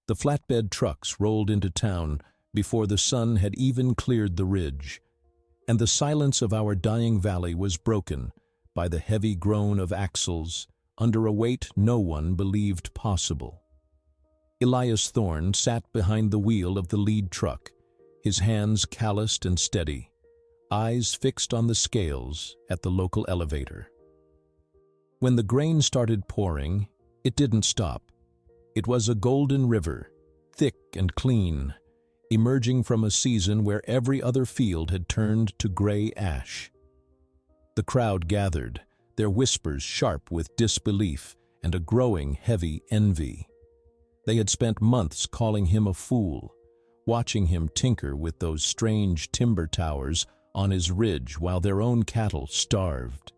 The flatbed trucks rolled into town before the sun had even cleared the ridge, and the silence of our dying valley was broken by the heavy groan of axles under a weight no one believed possible. Elias Thorne sat behind the wheel of the lead truck, his hands calloused and steady, eyes fixed on the scales at the local elevator. When the grain started pouring, it didn't stop. It was a golden river, thick and clean, emerging from a season where every other field had turned to gray ash. The crowd gathered, their whispers sharp with disbelief and a growing heavy envy. They had spent months calling him a fool, watching him tinker with those strange timber towers on his ridge while their own cattle starved.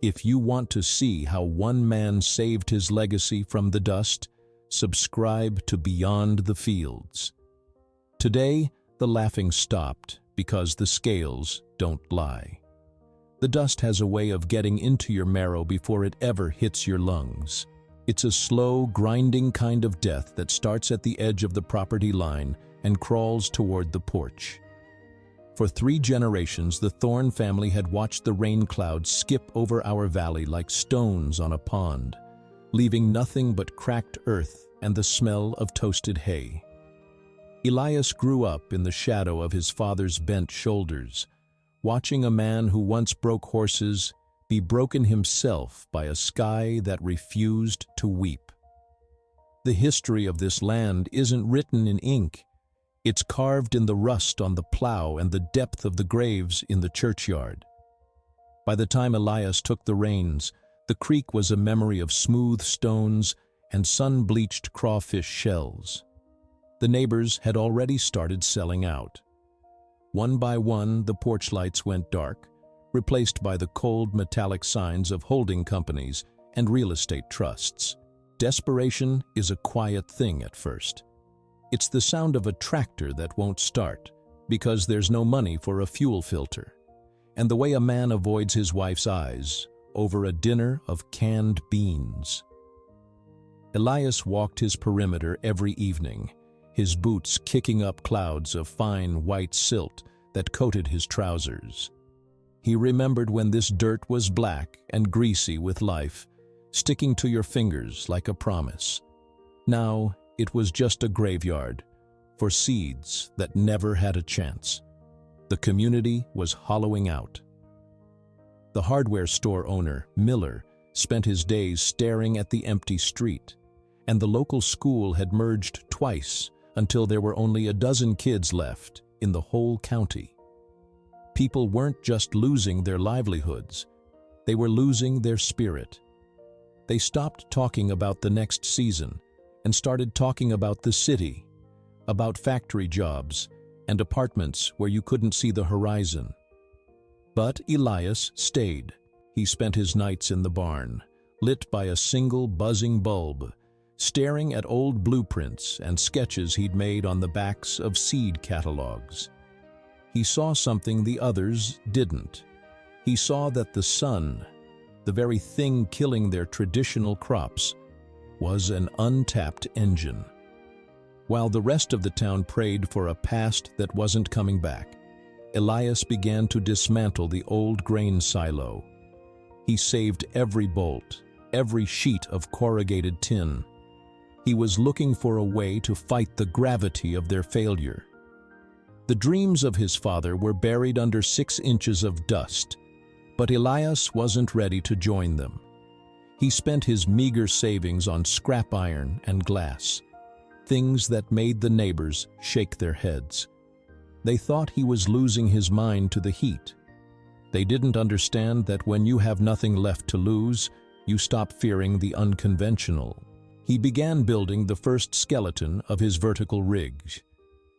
If you want to see how one man saved his legacy from the dust, subscribe to Beyond the Fields. Today, the laughing stopped because the scales don't lie. The dust has a way of getting into your marrow before it ever hits your lungs. It's a slow, grinding kind of death that starts at the edge of the property line and crawls toward the porch. For 3 generations, the Thorne family had watched the rain clouds skip over our valley like stones on a pond, leaving nothing but cracked earth and the smell of toasted hay. Elias grew up in the shadow of his father's bent shoulders, watching a man who once broke horses be broken himself by a sky that refused to weep. The history of this land isn't written in ink. It's carved in the rust on the plow and the depth of the graves in the churchyard. By the time Elias took the reins, the creek was a memory of smooth stones and sun-bleached crawfish shells. The neighbors had already started selling out. One by one, the porch lights went dark, replaced by the cold metallic signs of holding companies and real estate trusts. Desperation is a quiet thing at first. It's the sound of a tractor that won't start because there's no money for a fuel filter, and the way a man avoids his wife's eyes over a dinner of canned beans. Elias walked his perimeter every evening, his boots kicking up clouds of fine white silt that coated his trousers. He remembered when this dirt was black and greasy with life, sticking to your fingers like a promise. Now, it was just a graveyard for seeds that never had a chance. The community was hollowing out. The hardware store owner, Miller, spent his days staring at the empty street, and the local school had merged twice until there were only a dozen kids left in the whole county. People weren't just losing their livelihoods, they were losing their spirit. They stopped talking about the next season and started talking about the city, about factory jobs and apartments where you couldn't see the horizon. But Elias stayed. He spent his nights in the barn, lit by a single buzzing bulb, staring at old blueprints and sketches he'd made on the backs of seed catalogs. He saw something the others didn't. He saw that the sun, the very thing killing their traditional crops, was an untapped engine. While the rest of the town prayed for a past that wasn't coming back, Elias began to dismantle the old grain silo. He saved every bolt, every sheet of corrugated tin. He was looking for a way to fight the gravity of their failure. The dreams of his father were buried under 6 inches of dust, but Elias wasn't ready to join them. He spent his meager savings on scrap iron and glass, things that made the neighbors shake their heads. They thought he was losing his mind to the heat. They didn't understand that when you have nothing left to lose, you stop fearing the unconventional. He began building the first skeleton of his vertical rig,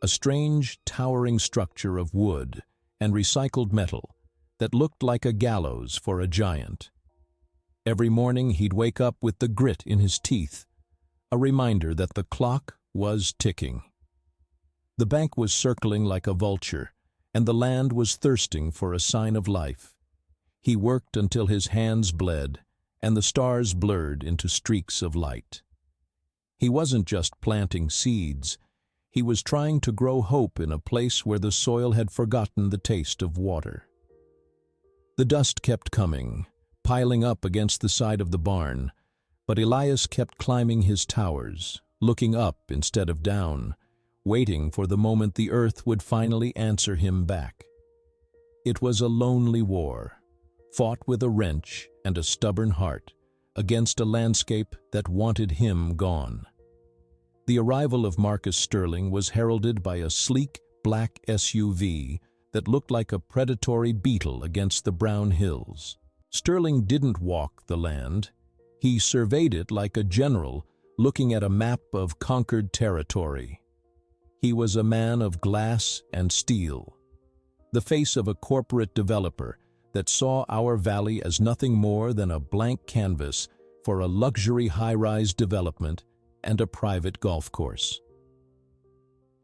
a strange, towering structure of wood and recycled metal that looked like a gallows for a giant. Every morning he'd wake up with the grit in his teeth, a reminder that the clock was ticking. The bank was circling like a vulture, and the land was thirsting for a sign of life. He worked until his hands bled, and the stars blurred into streaks of light. He wasn't just planting seeds. He was trying to grow hope in a place where the soil had forgotten the taste of water. The dust kept coming, piling up against the side of the barn, but Elias kept climbing his towers, looking up instead of down, waiting for the moment the earth would finally answer him back. It was a lonely war, fought with a wrench and a stubborn heart, against a landscape that wanted him gone. The arrival of Marcus Sterling was heralded by a sleek, black SUV that looked like a predatory beetle against the brown hills. Sterling didn't walk the land. He surveyed it like a general looking at a map of conquered territory. He was a man of glass and steel, the face of a corporate developer that saw our valley as nothing more than a blank canvas for a luxury high-rise development and a private golf course.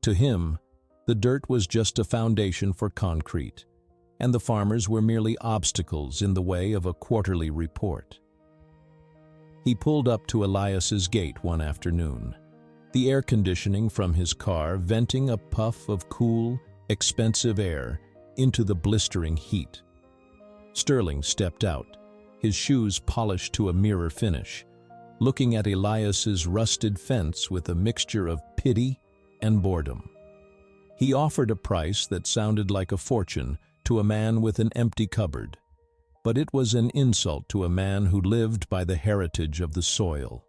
To him, the dirt was just a foundation for concrete, and the farmers were merely obstacles in the way of a quarterly report. He pulled up to Elias's gate one afternoon, the air conditioning from his car venting a puff of cool, expensive air into the blistering heat. Sterling stepped out, his shoes polished to a mirror finish, looking at Elias's rusted fence with a mixture of pity and boredom. He offered a price that sounded like a fortune to a man with an empty cupboard, but it was an insult to a man who lived by the heritage of the soil.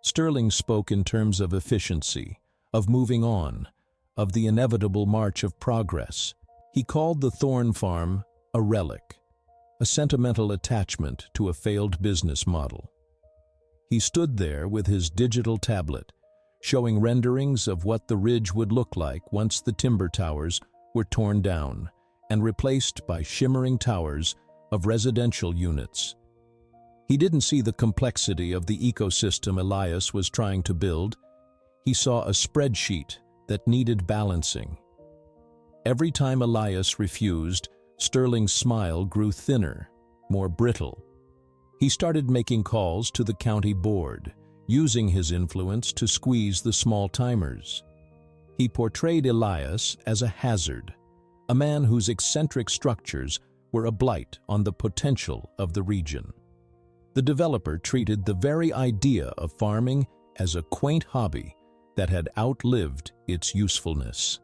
Sterling spoke in terms of efficiency, of moving on, of the inevitable march of progress. He called the Thorn Farm a relic, a sentimental attachment to a failed business model. He stood there with his digital tablet, showing renderings of what the ridge would look like once the timber towers were torn down and replaced by shimmering towers of residential units. He didn't see the complexity of the ecosystem Elias was trying to build. He saw a spreadsheet that needed balancing. Every time Elias refused, Sterling's smile grew thinner, more brittle. He started making calls to the county board, using his influence to squeeze the small-timers. He portrayed Elias as a hazard, a man whose eccentric structures were a blight on the potential of the region. The developer treated the very idea of farming as a quaint hobby that had outlived its usefulness.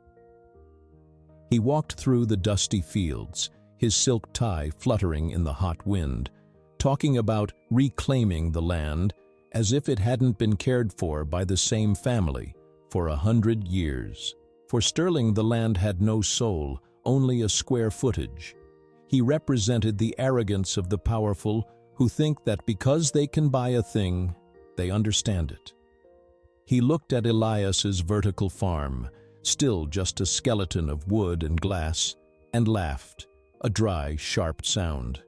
He walked through the dusty fields, his silk tie fluttering in the hot wind, talking about reclaiming the land as if it hadn't been cared for by the same family for 100 years. For Sterling, the land had no soul, only a square footage. He represented the arrogance of the powerful who think that because they can buy a thing, they understand it. He looked at Elias's vertical farm, still just a skeleton of wood and glass, and laughed, a dry, sharp sound.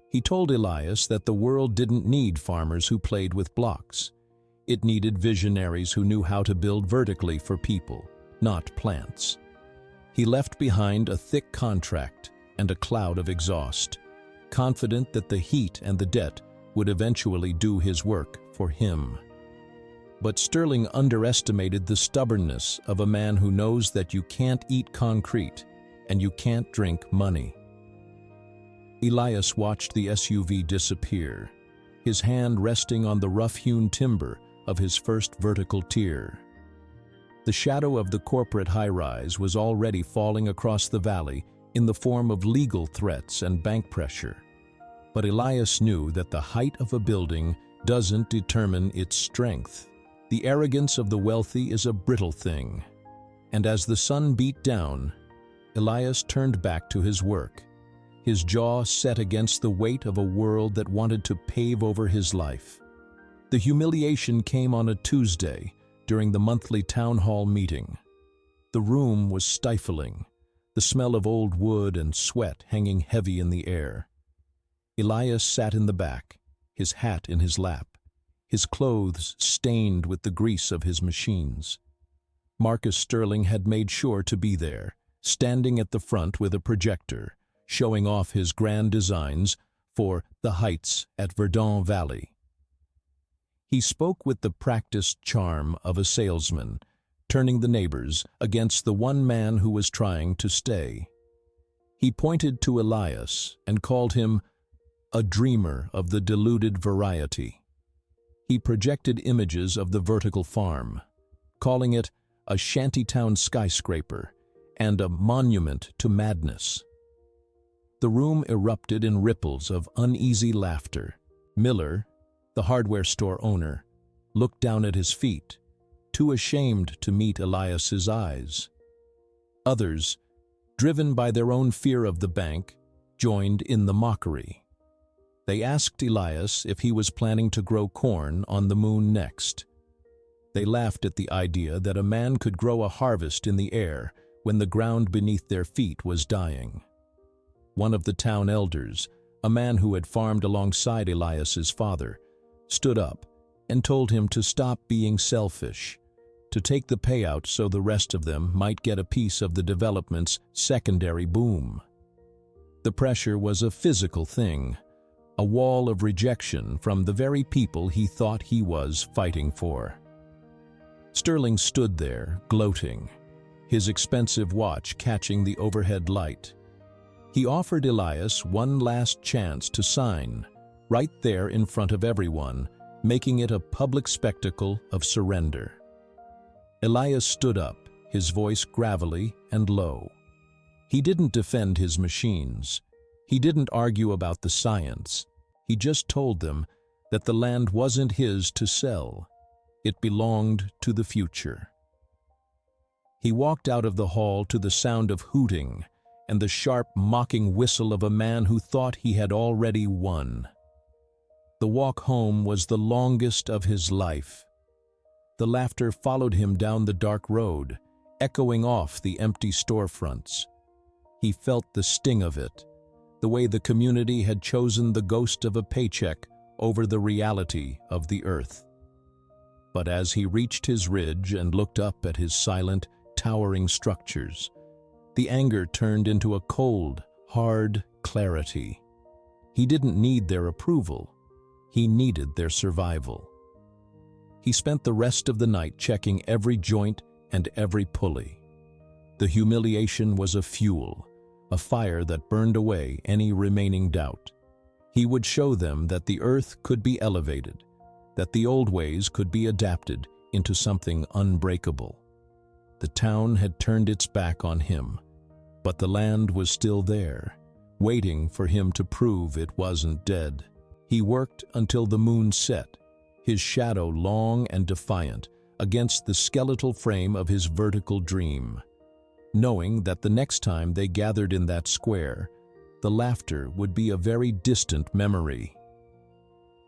He told Elias that the world didn't need farmers who played with blocks. It needed visionaries who knew how to build vertically for people, not plants. He left behind a thick contract and a cloud of exhaust, confident that the heat and the debt would eventually do his work for him. But Sterling underestimated the stubbornness of a man who knows that you can't eat concrete and you can't drink money. Elias watched the SUV disappear, his hand resting on the rough-hewn timber of his first vertical tier. The shadow of the corporate high-rise was already falling across the valley in the form of legal threats and bank pressure. But Elias knew that the height of a building doesn't determine its strength. The arrogance of the wealthy is a brittle thing. And as the sun beat down, Elias turned back to his work, his jaw set against the weight of a world that wanted to pave over his life. The humiliation came on a Tuesday during the monthly town hall meeting. The room was stifling, the smell of old wood and sweat hanging heavy in the air. Elias sat in the back, his hat in his lap, his clothes stained with the grease of his machines. Marcus Sterling had made sure to be there, standing at the front with a projector, showing off his grand designs for the Heights at Verdun Valley. He spoke with the practiced charm of a salesman, turning the neighbors against the one man who was trying to stay. He pointed to Elias and called him a dreamer of the deluded variety. He projected images of the vertical farm, calling it a shantytown skyscraper and a monument to madness. The room erupted in ripples of uneasy laughter. Miller, the hardware store owner, looked down at his feet, too ashamed to meet Elias's eyes. Others, driven by their own fear of the bank, joined in the mockery. They asked Elias if he was planning to grow corn on the moon next. They laughed at the idea that a man could grow a harvest in the air when the ground beneath their feet was dying. One of the town elders, a man who had farmed alongside Elias's father, stood up and told him to stop being selfish, to take the payout so the rest of them might get a piece of the development's secondary boom. The pressure was a physical thing, a wall of rejection from the very people he thought he was fighting for. Sterling stood there, gloating, his expensive watch catching the overhead light. He offered Elias one last chance to sign, right there in front of everyone, making it a public spectacle of surrender. Elias stood up, his voice gravelly and low. He didn't defend his machines. He didn't argue about the science. He just told them that the land wasn't his to sell. It belonged to the future. He walked out of the hall to the sound of hooting and the sharp, mocking whistle of a man who thought he had already won. The walk home was the longest of his life. The laughter followed him down the dark road, echoing off the empty storefronts. He felt the sting of it, the way the community had chosen the ghost of a paycheck over the reality of the earth. But as he reached his ridge and looked up at his silent, towering structures, the anger turned into a cold, hard clarity. He didn't need their approval. He needed their survival. He spent the rest of the night checking every joint and every pulley. The humiliation was a fuel, a fire that burned away any remaining doubt. He would show them that the earth could be elevated, that the old ways could be adapted into something unbreakable. The town had turned its back on him, but the land was still there, waiting for him to prove it wasn't dead. He worked until the moon set, his shadow long and defiant against the skeletal frame of his vertical dream, knowing that the next time they gathered in that square, the laughter would be a very distant memory.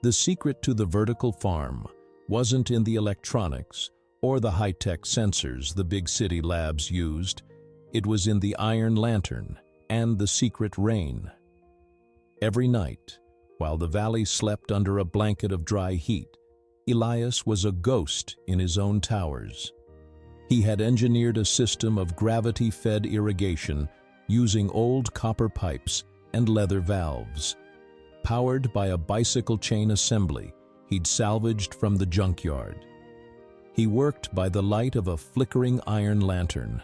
The secret to the vertical farm wasn't in the electronics or the high-tech sensors the big city labs used. It was in the iron lantern and the secret rain. Every night, while the valley slept under a blanket of dry heat, Elias was a ghost in his own towers. He had engineered a system of gravity-fed irrigation using old copper pipes and leather valves. Powered by a bicycle chain assembly he'd salvaged from the junkyard. He worked by the light of a flickering iron lantern,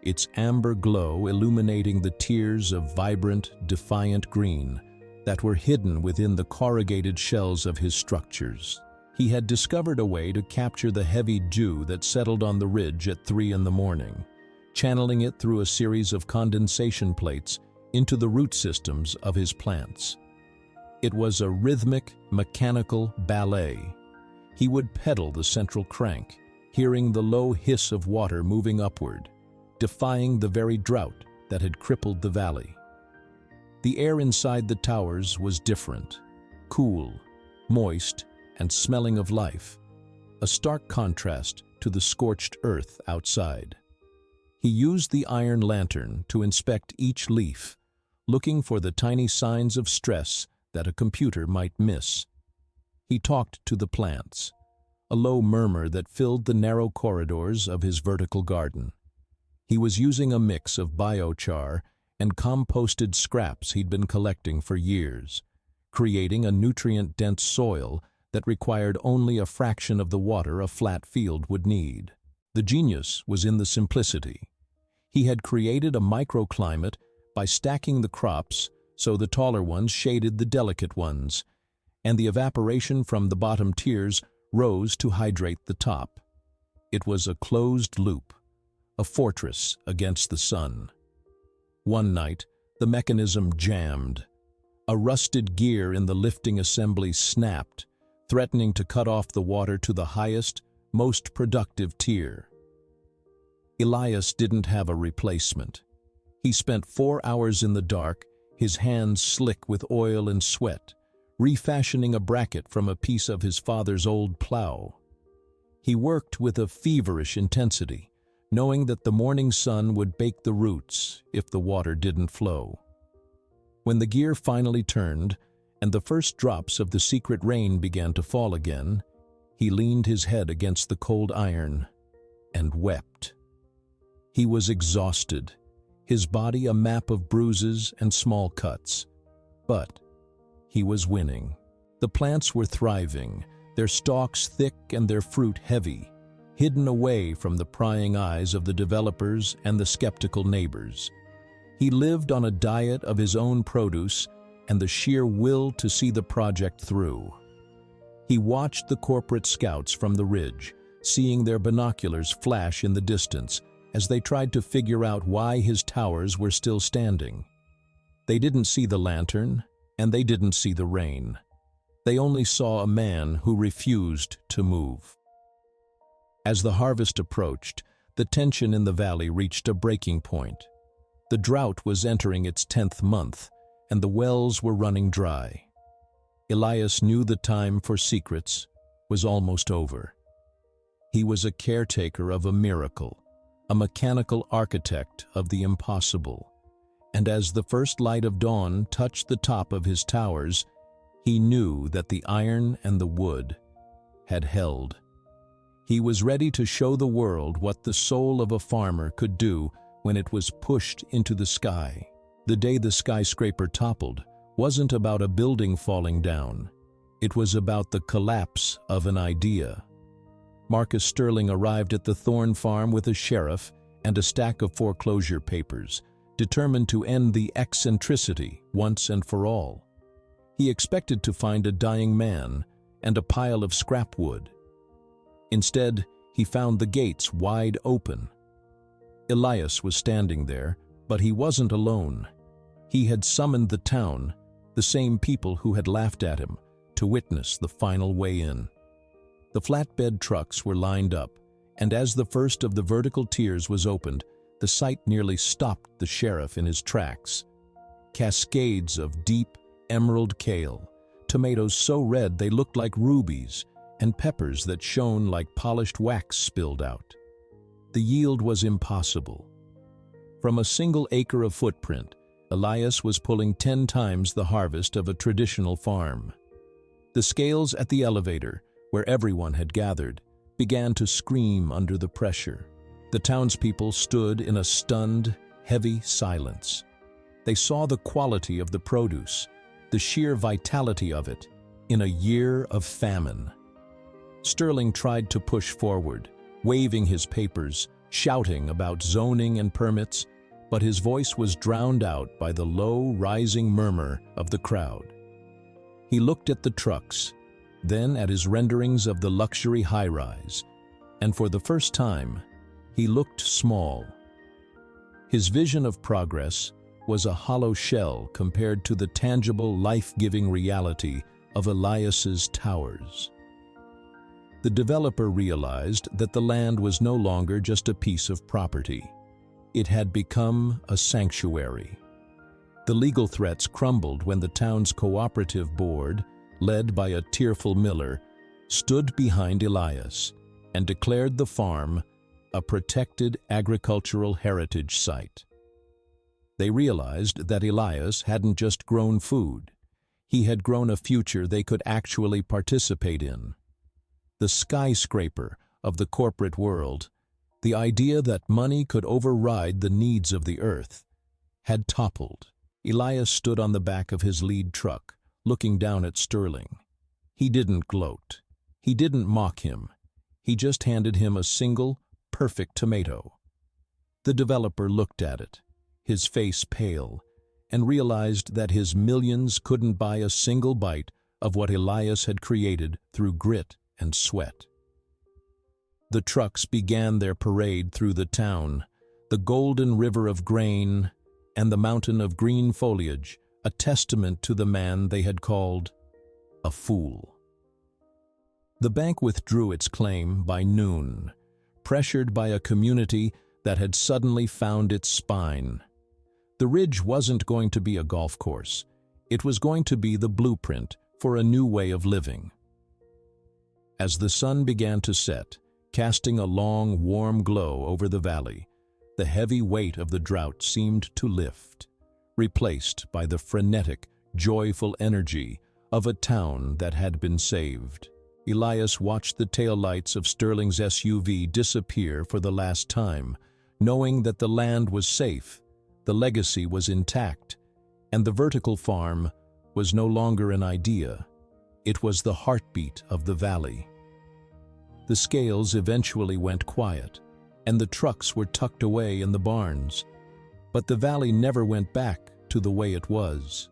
its amber glow illuminating the tiers of vibrant, defiant green that were hidden within the corrugated shells of his structures. He had discovered a way to capture the heavy dew that settled on the ridge at 3 in the morning, channeling it through a series of condensation plates into the root systems of his plants. It was a rhythmic, mechanical ballet. He would pedal the central crank, hearing the low hiss of water moving upward, defying the very drought that had crippled the valley. The air inside the towers was different, cool, moist, and smelling of life, a stark contrast to the scorched earth outside. He used the iron lantern to inspect each leaf, looking for the tiny signs of stress that a computer might miss. He talked to the plants, a low murmur that filled the narrow corridors of his vertical garden. He was using a mix of biochar and composted scraps he'd been collecting for years, creating a nutrient-dense soil that required only a fraction of the water a flat field would need. The genius was in the simplicity. He had created a microclimate by stacking the crops so the taller ones shaded the delicate ones, and the evaporation from the bottom tiers rose to hydrate the top. It was a closed loop, a fortress against the sun. One night, the mechanism jammed. A rusted gear in the lifting assembly snapped, threatening to cut off the water to the highest, most productive tier. Elias didn't have a replacement. He spent 4 hours in the dark, his hands slick with oil and sweat, refashioning a bracket from a piece of his father's old plow. He worked with a feverish intensity, knowing that the morning sun would bake the roots if the water didn't flow. When the gear finally turned, and the first drops of the secret rain began to fall again, he leaned his head against the cold iron and wept. He was exhausted, his body a map of bruises and small cuts. But he was winning. The plants were thriving, their stalks thick and their fruit heavy, hidden away from the prying eyes of the developers and the skeptical neighbors. He lived on a diet of his own produce and the sheer will to see the project through. He watched the corporate scouts from the ridge, seeing their binoculars flash in the distance as they tried to figure out why his towers were still standing. They didn't see the lantern, and they didn't see the rain. They only saw a man who refused to move. As the harvest approached, the tension in the valley reached a breaking point. The drought was entering its 10th month, and the wells were running dry. Elias knew the time for secrets was almost over. He was a caretaker of a miracle, a mechanical architect of the impossible, and as the first light of dawn touched the top of his towers, he knew that the iron and the wood had held. He was ready to show the world what the soul of a farmer could do when it was pushed into the sky. The day the skyscraper toppled wasn't about a building falling down. It was about the collapse of an idea. Marcus Sterling arrived at the Thorn farm with a sheriff and a stack of foreclosure papers, determined to end the eccentricity once and for all. He expected to find a dying man and a pile of scrap wood. Instead, he found the gates wide open. Elias was standing there, but he wasn't alone. He had summoned the town, the same people who had laughed at him, to witness the final way in. The flatbed trucks were lined up, and as the first of the vertical tiers was opened, the sight nearly stopped the sheriff in his tracks. Cascades of deep, emerald kale, tomatoes so red they looked like rubies, and peppers that shone like polished wax spilled out. The yield was impossible. From a single acre of footprint, Elias was pulling 10 times the harvest of a traditional farm. The scales at the elevator, where everyone had gathered, began to scream under the pressure. The townspeople stood in a stunned, heavy silence. They saw the quality of the produce, the sheer vitality of it, in a year of famine. Sterling tried to push forward, waving his papers, shouting about zoning and permits, but his voice was drowned out by the low, rising murmur of the crowd. He looked at the trucks, then at his renderings of the luxury high-rise, and for the first time, he looked small. His vision of progress was a hollow shell compared to the tangible, life-giving reality of Elias's towers. The developer realized that the land was no longer just a piece of property. It had become a sanctuary. The legal threats crumbled when the town's cooperative board, led by a tearful miller, stood behind Elias and declared the farm a protected agricultural heritage site. They realized that Elias hadn't just grown food. He had grown a future they could actually participate in. The skyscraper of the corporate world, the idea that money could override the needs of the earth, had toppled. Elias stood on the back of his lead truck, looking down at Sterling. He didn't gloat. He didn't mock him. He just handed him a single, perfect tomato. The developer looked at it, his face pale, and realized that his millions couldn't buy a single bite of what Elias had created through grit and sweat. The trucks began their parade through the town, the golden river of grain and the mountain of green foliage, a testament to the man they had called a fool. The bank withdrew its claim by noon, pressured by a community that had suddenly found its spine. The ridge wasn't going to be a golf course. It was going to be the blueprint for a new way of living. As the sun began to set, casting a long, warm glow over the valley, the heavy weight of the drought seemed to lift, replaced by the frenetic, joyful energy of a town that had been saved. Elias watched the taillights of Sterling's SUV disappear for the last time, knowing that the land was safe, the legacy was intact, and the vertical farm was no longer an idea. It was the heartbeat of the valley. The scales eventually went quiet, and the trucks were tucked away in the barns, but the valley never went back to the way it was.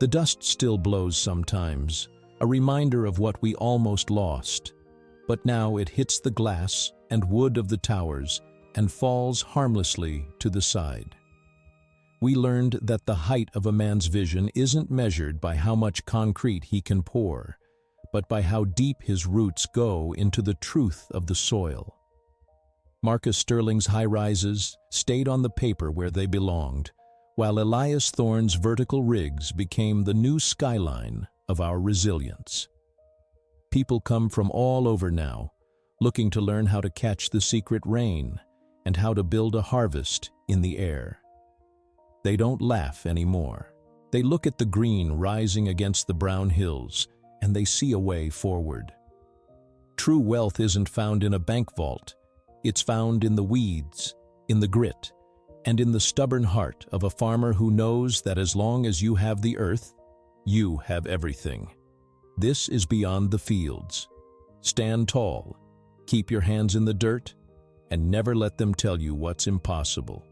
The dust still blows sometimes, a reminder of what we almost lost, but now it hits the glass and wood of the towers and falls harmlessly to the side. We learned that the height of a man's vision isn't measured by how much concrete he can pour, but by how deep his roots go into the truth of the soil. Marcus Sterling's high-rises stayed on the paper where they belonged, while Elias Thorne's vertical rigs became the new skyline of our resilience. People come from all over now, looking to learn how to catch the secret rain and how to build a harvest in the air. They don't laugh anymore. They look at the green rising against the brown hills, and they see a way forward. True wealth isn't found in a bank vault. It's found in the weeds, in the grit, and in the stubborn heart of a farmer who knows that as long as you have the earth, you have everything. This is Beyond the Fields. Stand tall, keep your hands in the dirt, and never let them tell you what's impossible.